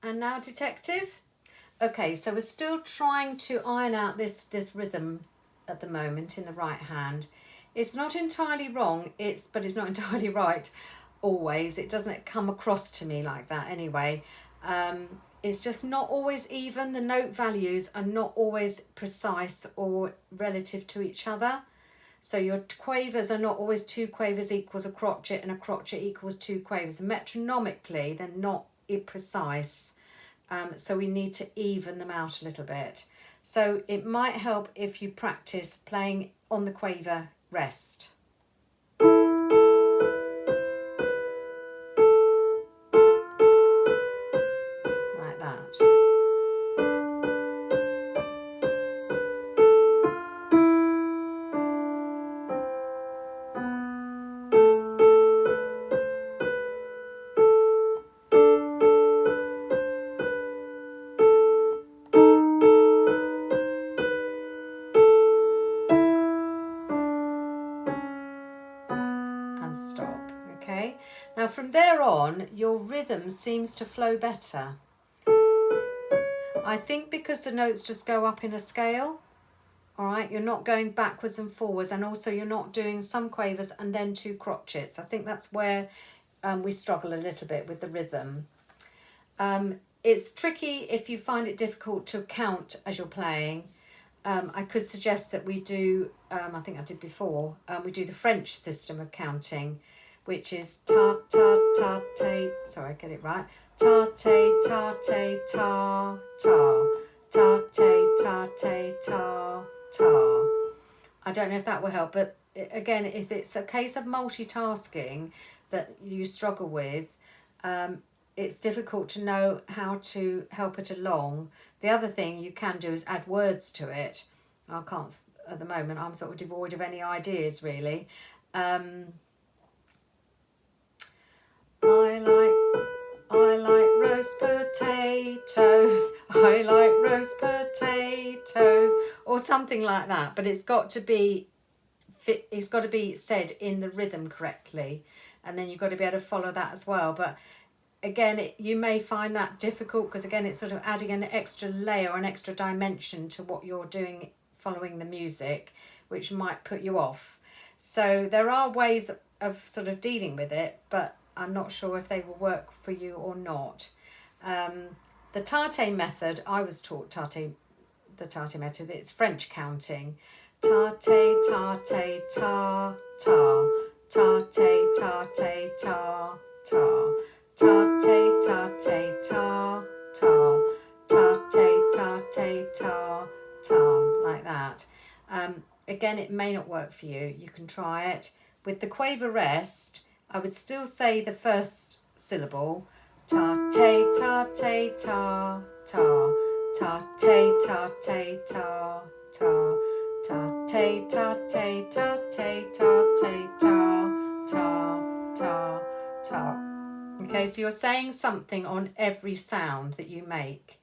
And now detective. Okay, so we're still trying to iron out this rhythm at the moment in the right hand. It's not entirely wrong, but it's not entirely right always. It doesn't come across to me like that anyway. It's just not always even. The note values are not always precise or relative to each other. So your quavers are not always 2 quavers equals a crotchet and a crotchet equals 2 quavers. Metronomically, they're not precise. So we need to even them out a little bit. So it might help if you practice playing on the quaver rest. Like that. And stop. Okay. Now from there on, your rhythm seems to flow better. I think because the notes just go up in a scale. All right, you're not going backwards and forwards, and also you're not doing some quavers and then 2 crotchets. I think that's where we struggle a little bit with the rhythm. It's tricky if you find it difficult to count as you're playing. I could suggest that we do, I think I did before, we do the French system of counting, which is ta ta ta ta, sorry, get it right, ta ta ta ta ta ta ta ta ta ta ta ta. I don't know if that will help, but again, if it's a case of multitasking that you struggle with, it's difficult to know how to help it along. The other thing you can do is add words to it. I can't at the moment. I'm sort of devoid of any ideas really. I like roast potatoes. I like roast potatoes, or something like that. But it's got to be fit. It's got to be said in the rhythm correctly, and then you've got to be able to follow that as well. But again, you may find that difficult because again, it's sort of adding an extra layer or an extra dimension to what you're doing following the music, which might put you off. So there are ways of sort of dealing with it, but I'm not sure if they will work for you or not. The Tate method, I was taught the Tate method, it's French counting. Tate, tate, ta, ta, tate, tate, ta, ta. Ta te ta te ta ta ta te ta te ta ta, like that. Again, it may not work for you. You can try it. With the quaver rest, I would still say the first syllable, ta te ta te ta ta ta te ta te ta ta ta te ta te ta te ta te ta ta ta ta. Okay, so you're saying something on every sound that you make,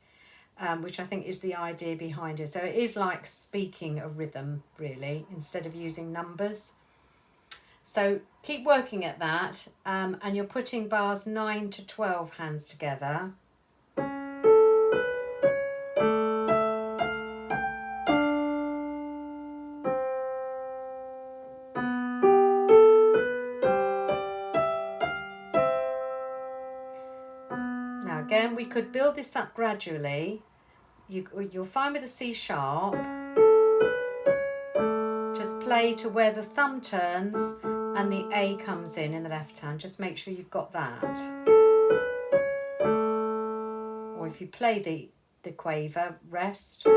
which I think is the idea behind it. So it is like speaking a rhythm, really, instead of using numbers. So keep working at that, and you're putting bars 9 to 12 hands together. Now again, we could build this up gradually. You're fine with the C sharp. Just play to where the thumb turns and the A comes in the left hand. Just make sure you've got that. Or if you play the quaver rest, it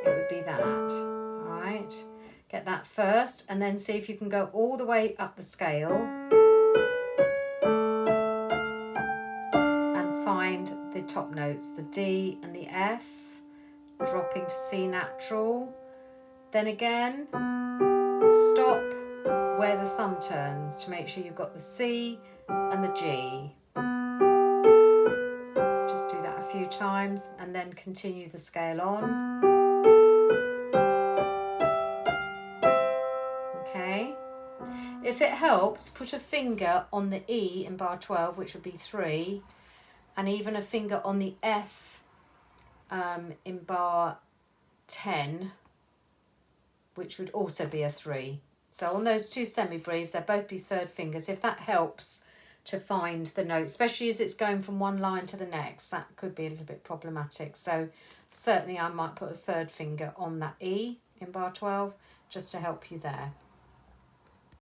would be that. All right, get that first and then see if you can go all the way up the scale and find the top notes, the D and the F, dropping to C natural. Then again, stop where the thumb turns to make sure you've got the C and the G. Just do that a few times and then continue the scale on. Okay. If it helps, put a finger on the E in bar 12, which would be 3, and even a finger on the F in bar 10, which would also be a 3. So on those 2 semi-breves, they'll both be third fingers. If that helps to find the note, especially as it's going from one line to the next, that could be a little bit problematic. So certainly I might put a third finger on that E in bar 12 just to help you there.